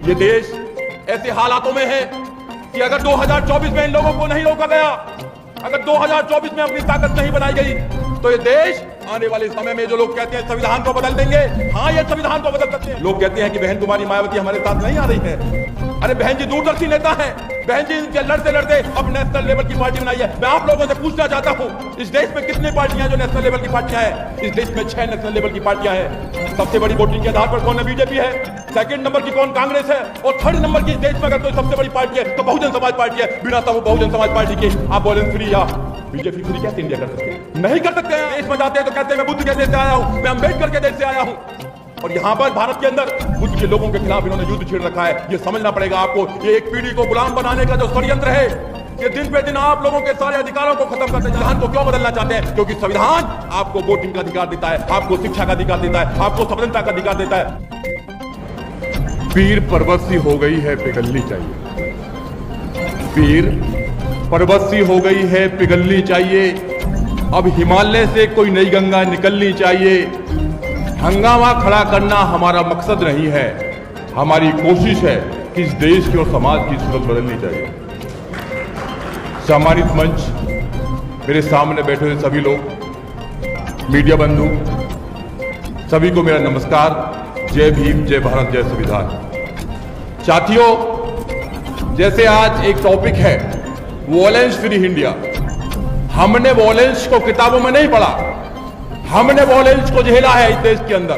ये देश ऐसे हालातों में है कि अगर 2024 में इन लोगों को नहीं रोका गया, अगर 2024 में अपनी ताकत नहीं बनाई गई, तो ये देश आने वाले समय में जो लोग कहते हैं संविधान को बदल देंगे, हाँ ये संविधान को बदल सकते हैं। लोग कहते हैं कि बहन कुमारी मायावती हमारे साथ नहीं आ रही है। अरे बहन जी दूरदर्शी नेता है, बहन जी इनके लड़ते लड़ते अब नेशनल लेवल की पार्टी बनाई है। मैं आप लोगों से पूछना चाहता हूँ, इस देश में कितनी पार्टियां जो नेशनल लेवल की पार्टियां हैं? इस देश में 6 नेशनल लेवल की पार्टियां हैं। सबसे बड़ी वोटिंग के आधार पर कौन है? बीजेपी है। सेकंड नंबर की कौन? कांग्रेस है। और थर्ड नंबर की इस देश में अगर कोई सबसे बड़ी पार्टी है तो बहुजन समाज पार्टी है। बिना तब बहुजन समाज पार्टी के आप वॉलेंस फ्री या बीजेपी फ्री कैसे इंडिया कर सकते हैं? नहीं कर सकते हैं। देश में जाते हैं तो कहते हैं मैं बुद्ध के देश से आया हूं, मैं अम्बेडकर के देश से आया हूं। और यहाँ पर भारत के अंदर बुद्ध के लोगों के खिलाफ इन्होंने युद्ध छेड़ रखा है। ये समझना पड़ेगा आपको। ये एक पीढ़ी को गुलाम बनाने का जो षड्यंत्र है, ये दिन पे दिन आप लोगों के सारे अधिकारों को खत्म करते हैं। संविधान को क्यों बदलना चाहते हैं? क्योंकि संविधान आपको वोटिंग का अधिकार देता है, आपको शिक्षा का अधिकार देता है, आपको स्वतंत्रता का अधिकार देता है। पीर पर्वत सी हो गई है, पिघलनी चाहिए। पीर पर्वत सी हो गई है, पिघलनी चाहिए। अब हिमालय से कोई नई गंगा निकलनी चाहिए। हंगामा खड़ा करना हमारा मकसद नहीं है, हमारी कोशिश है कि इस देश की और समाज की सूरत बदलनी चाहिए। सम्मानित मंच, मेरे सामने बैठे हुए सभी लोग, मीडिया बंधु, सभी को मेरा नमस्कार। जय भीम, जय भारत, जय संविधान। साथियों, जैसे आज एक टॉपिक है वॉलेंस फ्री इंडिया। हमने वॉलेंस को किताबों में नहीं पढ़ा, हमने वॉलेंस को झेला है इस देश के अंदर।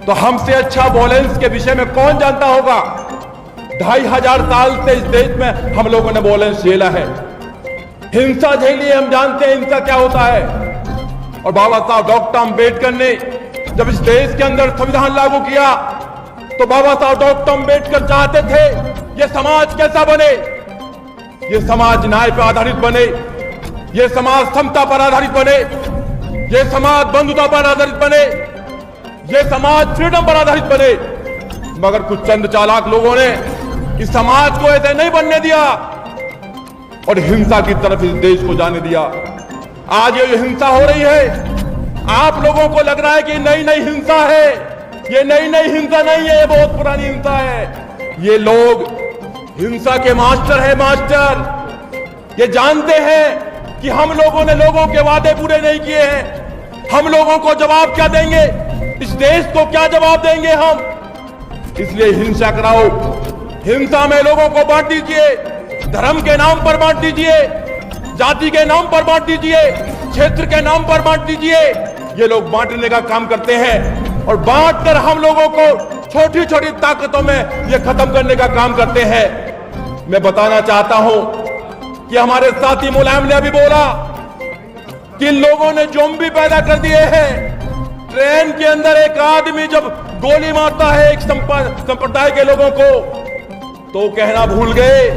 तो हमसे अच्छा वॉलेंस के विषय में कौन जानता होगा? 2500 साल से इस देश में हम लोगों ने वॉलेंस झेला है, हिंसा झेली है। हम जानते हैं हिंसा क्या होता है। और बाबा साहब डॉक्टर अम्बेडकर ने जब इस देश के अंदर संविधान लागू किया तो बाबा साहब डॉक्टर अम्बेडकर चाहते थे ये समाज कैसा बने? ये समाज न्याय पर आधारित बने, ये समाज समता पर आधारित बने, ये समाज बंधुता पर आधारित बने, ये समाज फ्रीडम पर आधारित बने। मगर कुछ चंद चालाक लोगों ने इस समाज को ऐसे नहीं बनने दिया और हिंसा की तरफ इस देश को जाने दिया। आज ये हिंसा हो रही है, आप लोगों को लग रहा है कि नई नई हिंसा है। ये नई नई हिंसा नहीं है, ये बहुत पुरानी हिंसा है। ये लोग हिंसा के मास्टर है, मास्टर। ये जानते हैं कि हम लोगों ने लोगों के वादे पूरे नहीं किए हैं। हम लोगों को जवाब क्या देंगे? इस देश को क्या जवाब देंगे हम? इसलिए हिंसा कराओ, हिंसा में लोगों को बांट दीजिए, धर्म के नाम पर बांट दीजिए, जाति के नाम पर बांट दीजिए, क्षेत्र के नाम पर बांट दीजिए। ये लोग बांटने का काम करते हैं और बांटकर हम लोगों को छोटी छोटी ताकतों में ये खत्म करने का काम करते हैं। मैं बताना चाहता हूं कि हमारे साथी मुलायम ने अभी बोला कि इन लोगों ने ज़ॉम्बी पैदा कर दिए हैं। ट्रेन के अंदर एक आदमी जब गोली मारता है एक संप्रदाय के लोगों को, तो कहना भूल गए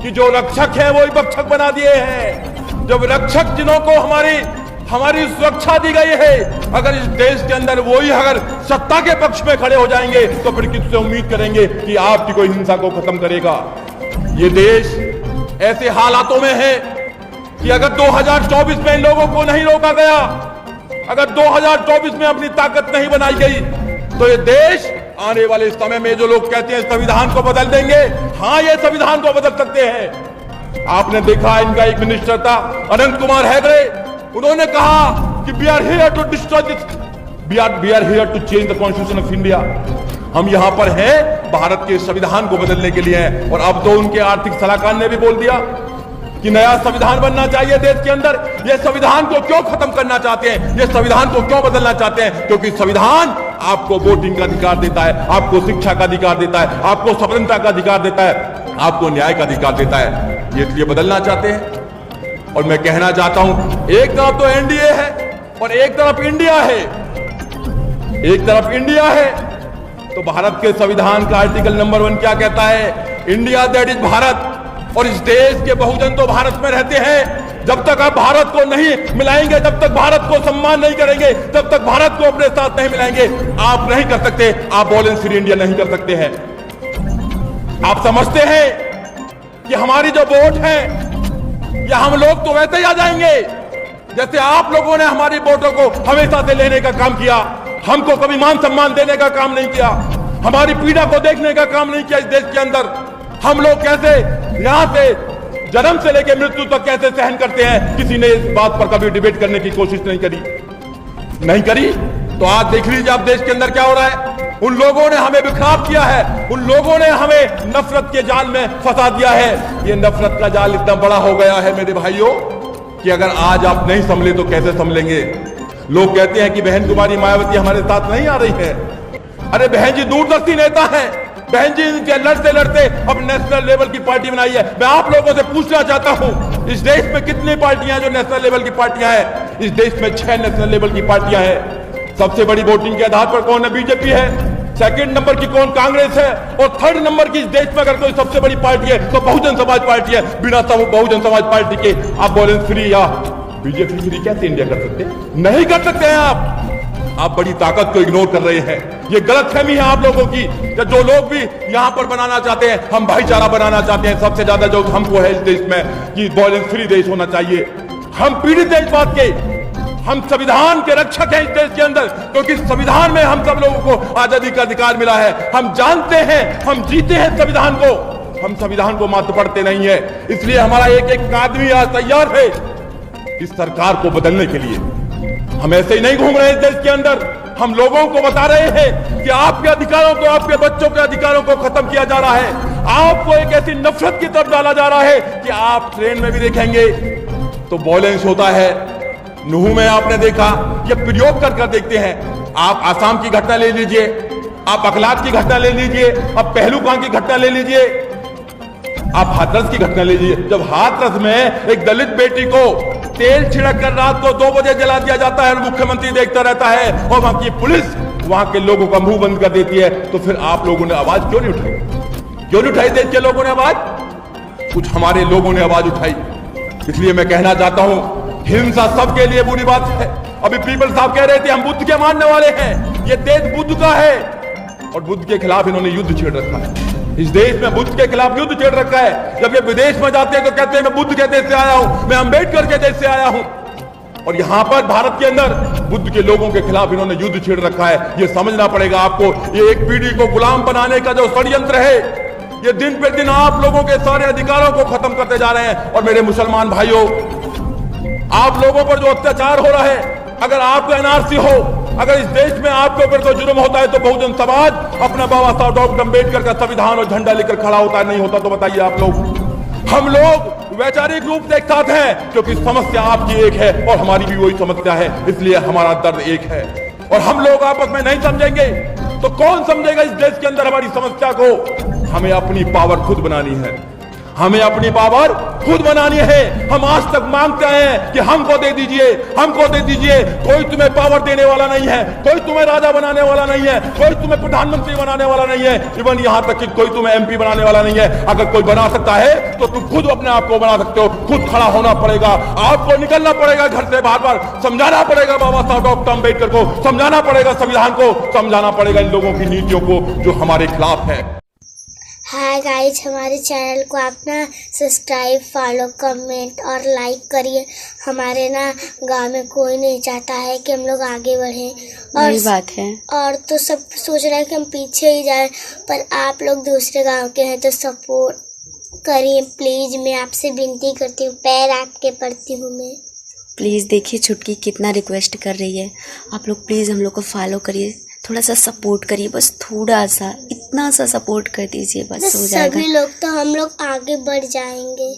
कि जो रक्षक है वही भक्षक बना दिए हैं। जब रक्षक जिन्हों को हमारी सुरक्षा दी गई है, अगर इस देश के अंदर वही अगर सत्ता के पक्ष में खड़े हो जाएंगे तो फिर किससे उम्मीद करेंगे कि आपकी कोई हिंसा को खत्म करेगा? ये देश ऐसे हालातों में है कि अगर 2024 में इन लोगों को नहीं रोका गया, अगर 2024 में अपनी ताकत नहीं बनाई गई, तो ये देश आने वाले समय में जो लोग कहते हैं संविधान को बदल देंगे, हाँ ये संविधान को बदल सकते हैं। आपने देखा इनका एक मिनिस्टर था अनंत कुमार हेगड़े, उन्होंने कहा कि we are here to destroy this, we are here to change the constitution of India. हम यहां पर हैं भारत के संविधान को बदलने के लिए हैं। और अब तो उनके आर्थिक सलाहकार ने भी बोल दिया कि नया संविधान बनना चाहिए देश के अंदर। ये संविधान को क्यों खत्म करना चाहते हैं? ये संविधान को क्यों बदलना चाहते हैं? क्योंकि संविधान आपको वोटिंग का अधिकार देता है, आपको शिक्षा का अधिकार देता है, आपको स्वतंत्रता का अधिकार देता है, आपको न्याय का अधिकार देता है। ये इसलिए बदलना चाहते हैं। और मैं कहना चाहता हूं, एक तरफ तो एनडीए है और एक तरफ इंडिया है। एक तरफ इंडिया है तो भारत के संविधान का आर्टिकल नंबर 1 क्या कहता है? India that is Bharat. और इस देश के बहुजन तो भारत में रहते हैं। जब तक आप भारत को नहीं मिलाएंगे, जब तक भारत को सम्मान नहीं करेंगे, जब तक भारत को अपने साथ नहीं मिलाएंगे, आप नहीं कर सकते, आप वॉलेंस फ्री इंडिया नहीं कर सकते हैं। आप समझते हैं कि हमारी जो वोट है या हम लोग तो वैसे ही आ जाएंगे जैसे आप लोगों ने हमारी वोटों को हमेशा से लेने का काम किया, हमको कभी मान सम्मान देने का काम नहीं किया। हमारी पीड़ा को देखने का काम नहीं किया इस देश के अंदर। हम लोग कैसे यहां से जन्म से लेकर मृत्यु तक कैसे सहन करते हैं, किसी ने इस बात पर कभी डिबेट करने की कोशिश नहीं करी। तो आज देख लीजिए आप देश के अंदर क्या हो रहा है। उन लोगों ने हमें बिखराव किया है, उन लोगों ने हमें नफरत के जाल में फंसा दिया है। ये नफरत का जाल इतना बड़ा हो गया है मेरे भाइयों कि अगर आज आप नहीं संभले तो कैसे संभलेंगे। लोग कहते हैं कि बहन कुमारी मायावती हमारे साथ नहीं आ रही है। अरे बहन जी दूरदर्शी नेता है, बहन जी लड़ते लड़ते अब नेशनल लेवल की पार्टी बनाई है। मैं आप लोगों से पूछना चाहता हूं, इस देश में कितनी पार्टियां जो नेशनल लेवल की पार्टियां हैं? इस देश में 6 नेशनल लेवल की पार्टियां हैं। सबसे बड़ी वोटिंग के आधार पर कौन है? बीजेपी है। सेकंड नंबर की कौन? कांग्रेस है। और थर्ड नंबर की इस देश में अगर कोई सबसे बड़ी पार्टी है तो बहुजन समाज पार्टी है। बिना बहुजन समाज पार्टी के आप वॉलेंस फ्री या बीजेपी फ्री कैसे इंडिया कर सकते? नहीं कर सकते हैं आप बड़ी ताकत को इग्नोर कर रहे हैं। ये गलतफहमी है आप लोगों की। जो लोग भी यहां पर बनाना चाहते हैं, हम भाईचारा बनाना चाहते हैं, सबसे ज्यादा जो हमको है इस देश में कि वॉलेंस फ्री देश होना चाहिए। हम पीड़ित हैं इस बात के। हम संविधान के रक्षक हैं इस देश के अंदर, क्योंकि संविधान में हम सब लोगों को आजादी का अधिकार मिला है। हम जानते हैं, हम जीते हैं संविधान को, हम संविधान को मात्र पढ़ते नहीं है। इसलिए हमारा एक एक आदमी आज तैयार है इस सरकार को बदलने के लिए। हम ऐसे ही नहीं घूम रहे इस देश के अंदर। हम लोगों को बता रहे हैं कि आपके अधिकारों को, आपके बच्चों के अधिकारों को खत्म किया जा रहा है। आपको एक ऐसी नफरत की तरफ डाला जा रहा है कि आप ट्रेन में भी देखेंगे तो वॉलेंस होता है। नूह में आपने देखा, ये प्रयोग कर देखते हैं। आप आसाम की घटना ले लीजिए, आप अखलाक की घटना ले लीजिए, आप पहलुकां की घटना ले लीजिए, आप हाथरस की घटना ले लीजिए। जब हाथरस में एक दलित बेटी को तेल छिड़क कर रात को 2 बजे जला दिया जाता है और मुख्यमंत्री देखता रहता है और वहां की पुलिस वहां के लोगों का मुंह बंद कर देती है, तो फिर आप लोगों ने आवाज क्यों नहीं उठाई? क्यों नहीं उठाई देश के लोगों ने आवाज? कुछ हमारे लोगों ने आवाज उठाई। इसलिए मैं कहना चाहता हूं, हिंसा सबके लिए बुरी बात है। अभी पीपल साहब कह रहे थे हम बुद्ध के मानने वाले हैं, ये देश बुद्ध का है और बुद्ध के खिलाफ इन्होंने युद्ध छेड़ रखा है। इस देश में बुद्ध के खिलाफ युद्ध छेड़ रखा है। जब ये विदेश में जाते हैं तो कहते हैं मैं बुद्ध के देश से आया हूं, मैं अंबेडकर के देश से आया हूं, और यहां पर भारत के अंदर बुद्ध के लोगों के खिलाफ इन्होंने युद्ध छेड़ रखा है। ये समझना पड़ेगा आपको। ये एक पीढ़ी को गुलाम बनाने का जो षड्यंत्र है, ये दिन पे दिन आप लोगों के सारे अधिकारों को खत्म करते जा रहे हैं। और मेरे मुसलमान भाइयों, आप लोगों पर जो अत्याचार हो रहा है, अगर आपको एनआरसी हो, अगर इस देश में आपके ऊपर कोई जुर्म होता है तो बहुजन समाज अपना बाबा साहब डॉक्टर अम्बेडकर का संविधान और झंडा लेकर खड़ा होता है। नहीं होता तो बताइए आप लोग। हम लोग वैचारिक रूप से एक साथ हैं, क्योंकि समस्या आपकी एक है और हमारी भी वही समस्या है, इसलिए हमारा दर्द एक है। और हम लोग आपस में नहीं समझेंगे तो कौन समझेगा इस देश के अंदर हमारी समस्या को? हमें अपनी पावर खुद बनानी है, हमें अपनी पावर खुद बनानी है। हम आज तक मांगते हैं कि हमको दे दीजिए, हमको दे दीजिए। कोई तुम्हें पावर देने वाला नहीं है, कोई तुम्हें राजा बनाने वाला नहीं है, कोई तुम्हें प्रधानमंत्री बनाने वाला नहीं है, इवन यहां तक कि कोई तुम्हें एमपी बनाने वाला नहीं है। अगर कोई बना सकता है तो तुम खुद अपने आप को बना सकते हो। खुद खड़ा होना पड़ेगा, आपको निकलना पड़ेगा घर से, बार बार समझाना पड़ेगा बाबा साहब डॉक्टर अम्बेडकर को, समझाना पड़ेगा संविधान को, समझाना पड़ेगा इन लोगों की नीतियों को जो हमारे खिलाफ है। हाय गाइज, हमारे चैनल को आप ना सब्सक्राइब, फॉलो, कमेंट और लाइक करिए। हमारे ना गांव में कोई नहीं चाहता है कि हम लोग आगे बढ़ें, और बात है और तो सब सोच रहे हैं कि हम पीछे ही जाएं, पर आप लोग दूसरे गांव के हैं तो सपोर्ट करिए प्लीज़। मैं आपसे विनती करती हूँ, पैर आपके पड़ती हूँ मैं। प्लीज़ देखिए छुटकी कितना रिक्वेस्ट कर रही है, आप लोग प्लीज़ हम लोग को फॉलो करिए, थोड़ा सा सपोर्ट करिए, बस थोड़ा सा, इतना सा सपोर्ट कर दीजिए, बस हो जाएगा। सभी लोग तो हम लोग आगे बढ़ जाएंगे।